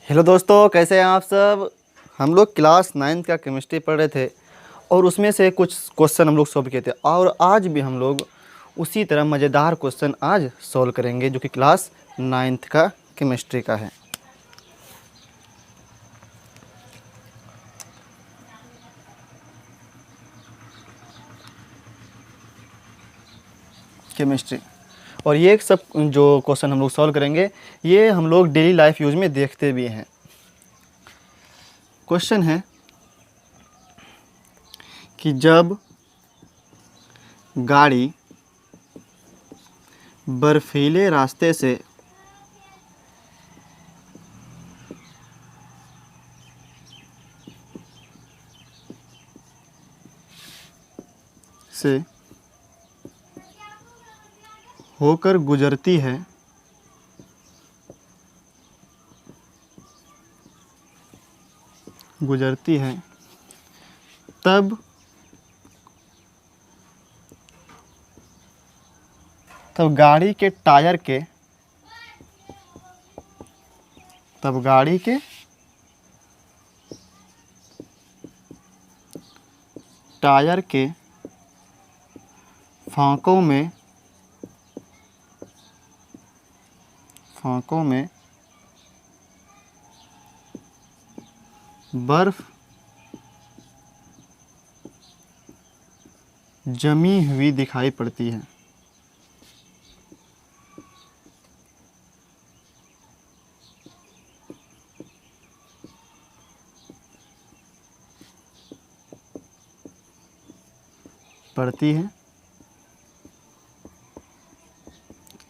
Hello दोस्तों, कैसे हैं आप सब। हम लोग क्लास 9th का केमिस्ट्री पढ़ रहे थे और उसमें से कुछ क्वेश्चन हम लोग सॉल्व किए थे और आज भी हम लोग उसी तरह मज़ेदार क्वेश्चन आज सॉल्व करेंगे जो कि क्लास 9th का केमिस्ट्री का है। केमिस्ट्री और ये सब जो क्वेश्चन हम लोग सॉल्व करेंगे ये हम लोग डेली लाइफ यूज में देखते भी हैं। क्वेश्चन है कि जब गाड़ी बर्फीले रास्ते से होकर गुजरती है तब गाड़ी के टायर के फाँकों में बर्फ जमी हुई दिखाई पड़ती है।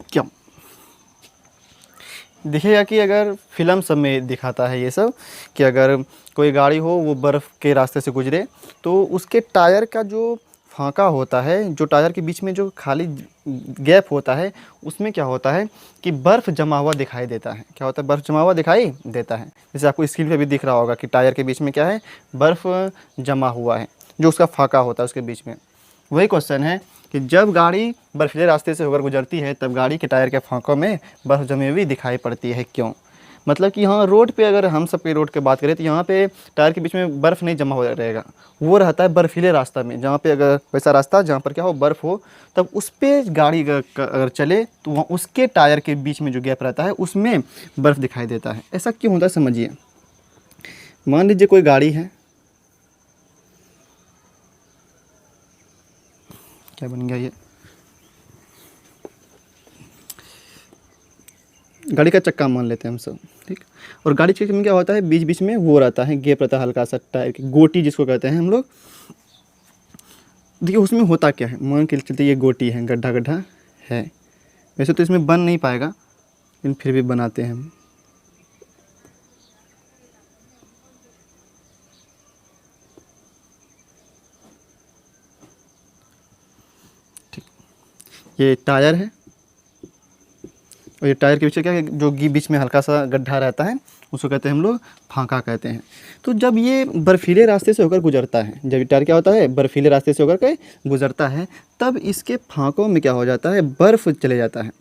क्यों? देखिएगा कि अगर फिल्म सब में दिखाता है ये सब कि अगर कोई गाड़ी हो वो बर्फ़ के रास्ते से गुजरे तो उसके टायर का जो फाँका होता है, जो टायर के बीच में जो खाली गैप होता है उसमें क्या होता है कि बर्फ़ जमा हुआ दिखाई देता है। क्या होता है? बर्फ़ जमा हुआ दिखाई देता है। जैसे आपको स्क्रीन पे भी दिख रहा होगा कि टायर के बीच में क्या है, बर्फ़ जमा हुआ है, जो उसका फाँका होता है उसके बीच में। वही क्वेश्चन है कि जब गाड़ी बर्फीले रास्ते से होकर गुजरती है तब गाड़ी के टायर के फाँकों में बर्फ़ जमी हुई दिखाई पड़ती है। क्यों? मतलब कि यहाँ रोड पे, अगर हम सब के रोड की बात करें तो यहाँ पे टायर के बीच में बर्फ़ नहीं जमा हो रहेगा, वो रहता है बर्फीले रास्ता में। जहाँ पे अगर वैसा रास्ता जहाँ पर क्या हो, बर्फ़ हो, तब उस पर गाड़ी अगर चले तो वहाँ उसके टायर के बीच में जो गैप रहता है उसमें बर्फ़ दिखाई देता है। ऐसा क्यों होता है समझिए। मान लीजिए कोई गाड़ी है, क्या बन गया ये, गाड़ी का चक्का मान लेते हैं हम सब, ठीक। और गाड़ी के चक्के में क्या होता है, बीच बीच में वो रहता है, गैप रहता है, हल्का सा टायर की गोटी जिसको कहते हैं हम लोग। देखिए उसमें होता क्या है, मान के चलते ये गोटी है, गड्ढा गड्ढा है। वैसे तो इसमें बन नहीं पाएगा लेकिन फिर भी बनाते हैं हम। ठीक, ये टायर है और ये टायर के पीछे क्या है, जो बीच में हल्का सा गड्ढा रहता है उसको कहते हैं हम लोग फांका कहते हैं। तो जब ये बर्फीले रास्ते से होकर गुजरता है, जब ये टायर क्या होता है, बर्फीले रास्ते से होकर के गुजरता है, तब इसके फांकों में क्या हो जाता है, बर्फ़ चले जाता है।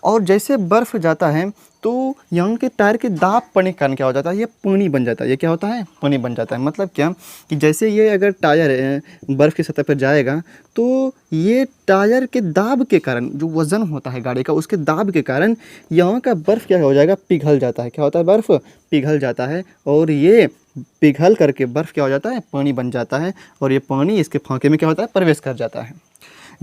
और जैसे बर्फ़ जाता है तो यहाँ के टायर के दाब पड़ने के कारण क्या हो जाता है, ये पानी बन जाता है। ये क्या होता है, पानी बन जाता है। मतलब क्या कि जैसे ये अगर टायर बर्फ़ की सतह पर जाएगा तो ये टायर के दाब के कारण, जो वज़न होता है गाड़ी का, उसके दाब के कारण यहाँ का बर्फ़ क्या हो जाएगा, पिघल जाता है। क्या होता है, बर्फ़ पिघल जाता है और ये पिघल करके बर्फ़ क्या हो जाता है, पानी बन जाता है। और ये पानी इसके फाँके में क्या होता है, प्रवेश कर जाता है।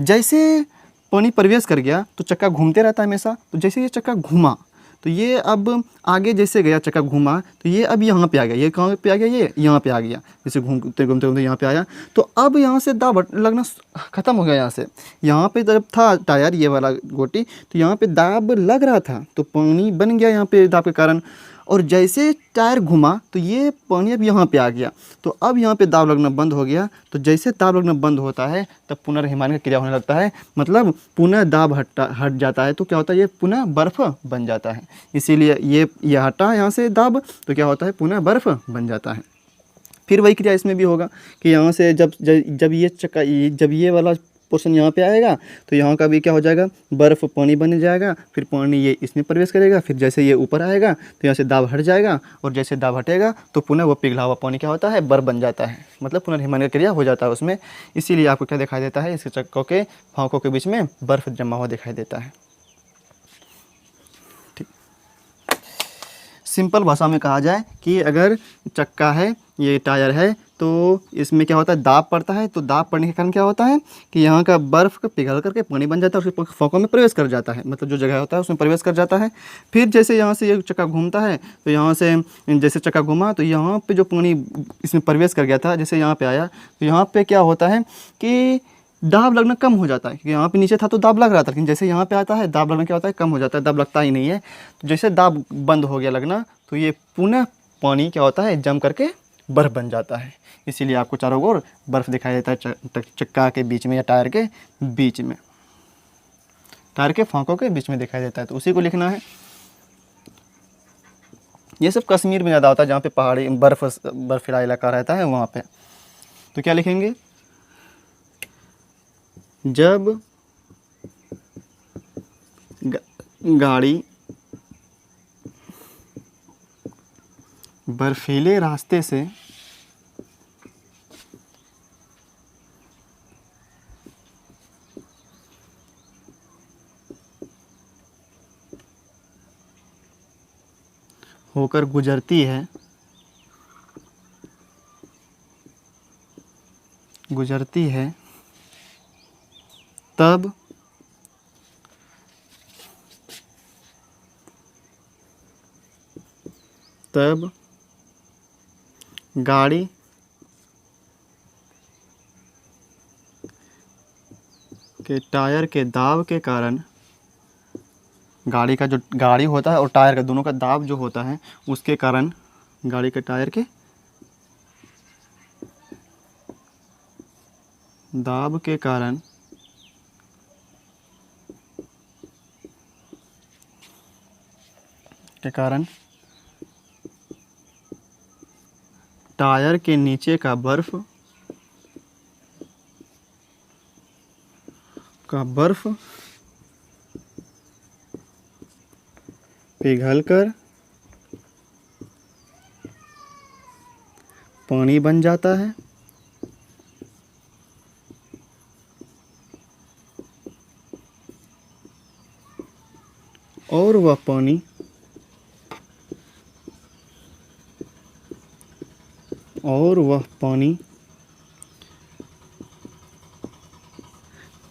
जैसे पानी प्रवेश कर गया तो चक्का घूमते रहता है हमेशा। तो जैसे ये चक्का घूमा तो ये अब आगे जैसे गया, चक्का घूमा तो ये अब यहाँ पे आ गया। ये कहाँ पे आ गया, ये यहाँ पे आ गया। जैसे घूमते घूमते घूमते यहाँ पे आया तो अब यहाँ से दाब लगना ख़त्म हो गया। यहाँ से, यहाँ पे जब था टायर ये वाला गोटी तो यहाँ पे दाब लग रहा था तो पानी बन गया यहाँ पे दाब के कारण। और जैसे टायर घुमा तो ये पानी अब यहाँ पे आ गया तो अब यहाँ पे दाब लगना बंद हो गया। तो जैसे दाब लगना बंद होता है तब पुनर्हिमानी का क्रिया होने लगता है, मतलब पुनः दाब हट जाता है। तो क्या होता है, ये पुनः बर्फ़ बन जाता है। इसीलिए ये हटा यहाँ से दाब तो क्या होता है, पुनः बर्फ़ बन जाता है। फिर वही क्रिया इसमें भी होगा कि यहाँ से जब ये चक्का, जब ये वाला पोर्शन यहाँ पे आएगा, तो यहाँ का भी क्या हो जाएगा, बर्फ़ पानी बन जाएगा, फिर पानी ये इसमें प्रवेश करेगा, फिर जैसे ये ऊपर आएगा तो यहाँ से दाब हट जाएगा, और जैसे दाब हटेगा तो पुनः वो पिघला हुआ पानी क्या होता है, बर्फ़ बन जाता है, मतलब पुनर्निर्माण की क्रिया हो जाता है उसमें। इसीलिए आपको क्या दिखाई देता है, इसके चक्कों के फाँकों के बीच में बर्फ़ जमा हुआ दिखाई देता है। ठीक, सिंपल भाषा में कहा जाए कि अगर चक्का है, ये टायर है, तो इसमें क्या होता है, दाब पड़ता है, तो दाब पड़ने के कारण क्या होता है कि यहाँ का बर्फ़ का पिघल करके पानी बन जाता है, उसके फोकों में प्रवेश कर जाता है, मतलब जो जगह होता है उसमें प्रवेश कर जाता है। फिर जैसे यहाँ से ये चक्का घूमता है, तो यहाँ से जैसे चक्का घूमा तो यहाँ पे जो पानी इसमें प्रवेश कर गया था, जैसे यहाँ पे आया तो यहाँ पे क्या होता है कि दाब लगना कम हो जाता है, क्योंकि यहाँ पे नीचे था तो दाब लग रहा था, लेकिन जैसे यहाँ पे आता है दाब लगना क्या होता है, कम हो जाता है, दाब लगता ही नहीं है। तो जैसे दाब बंद हो गया लगना, तो ये पुनः पानी क्या होता है, जम करके बर्फ़ बन जाता है। इसीलिए आपको चारों ओर बर्फ़ दिखाई देता है चक्का के बीच में या टायर के बीच में, टायर के फाँकों के बीच में दिखाई देता है, तो उसी को लिखना है। ये सब कश्मीर में ज़्यादा होता है, जहाँ पे पहाड़ी बर्फीला इलाका रहता है वहाँ पे। तो क्या लिखेंगे, जब गाड़ी बर्फीले रास्ते से होकर गुजरती है, तब गाड़ी के टायर के दाब के कारण, गाड़ी का जो गाड़ी होता है और टायर का दोनों का दाब जो होता है उसके कारण, गाड़ी के टायर के दाब के कारण टायर के नीचे का बर्फ़ पिघलकर पानी बन जाता है, और वह पानी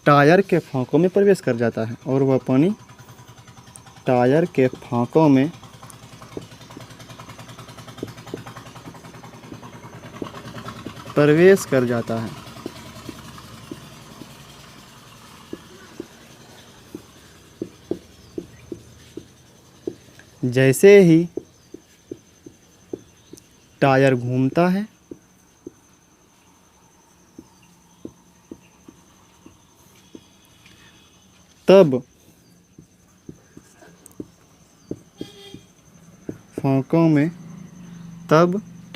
टायर के फाँकों में प्रवेश कर जाता है, और वह पानी टायर के फाँकों में प्रवेश कर जाता है। जैसे ही टायर घूमता है, तब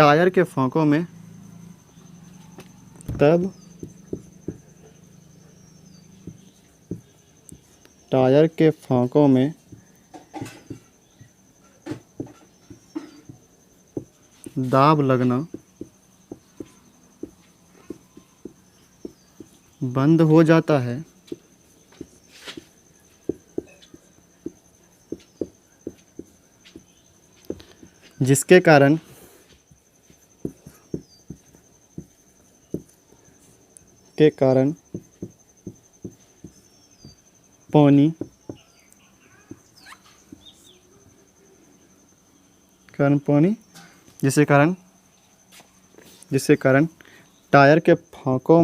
टायर के फाँकों में दाब लगना बंद हो जाता है, जिसके कारण पानी जिसके कारण टायर के फाँकों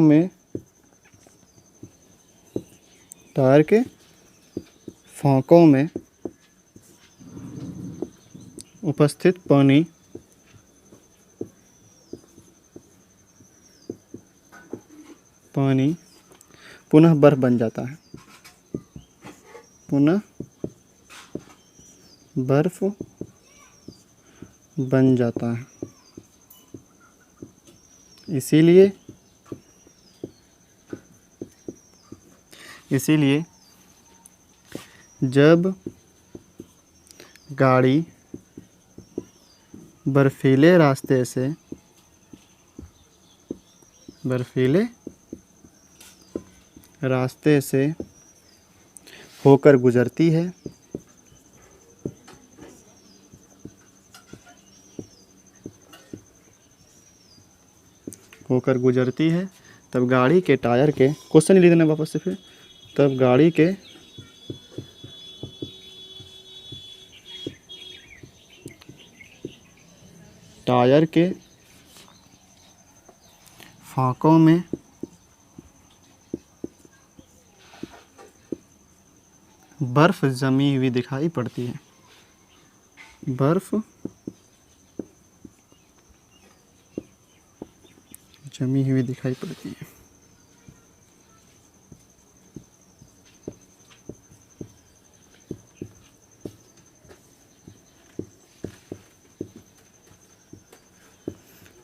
में उपस्थित पानी पुनः बर्फ बन जाता है, इसीलिए इसीलिए जब गाड़ी बर्फीले रास्ते से होकर गुजरती है तब गाड़ी के टायर के, क्वेश्चन ही लिख देना वापस से फिर, तब गाड़ी के टायर के फाँकों में बर्फ जमी हुई दिखाई पड़ती है। बर्फ जमी हुई दिखाई पड़ती है।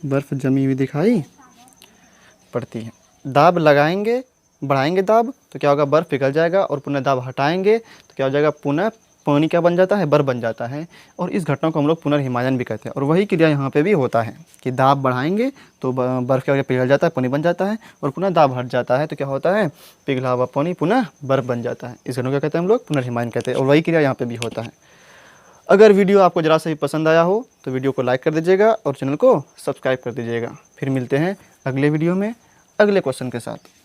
बर्फ जमी हुई दिखाई पड़ती है। दाब लगाएंगे, बढ़ाएंगे दाब तो क्या होगा, बर्फ़ पिघल जाएगा, और पुनः दाब हटाएंगे तो क्या हो जाएगा, पुनः पानी क्या बन जाता है, बर्फ़ बन जाता है। और इस घटना को हम लोग पुनर्हिमायन भी कहते हैं। और वही क्रिया यहाँ पे भी होता है कि दाब बढ़ाएंगे तो बर्फ़ क्या पिघल जाता है, पानी बन जाता है, और पुनः दाब हट जाता है तो क्या होता है, पिघला हुआ पानी पुनः बर्फ़ बन जाता है। इस घटना को क्या कहते हैं हम लोग, पुनर्हिमायन कहते हैं। और वही क्रिया यहाँ पे भी होता है। अगर वीडियो आपको ज़रा सा भी पसंद आया हो तो वीडियो को लाइक कर दीजिएगा और चैनल को सब्सक्राइब कर दीजिएगा। फिर मिलते हैं अगले वीडियो में अगले क्वेश्चन के साथ।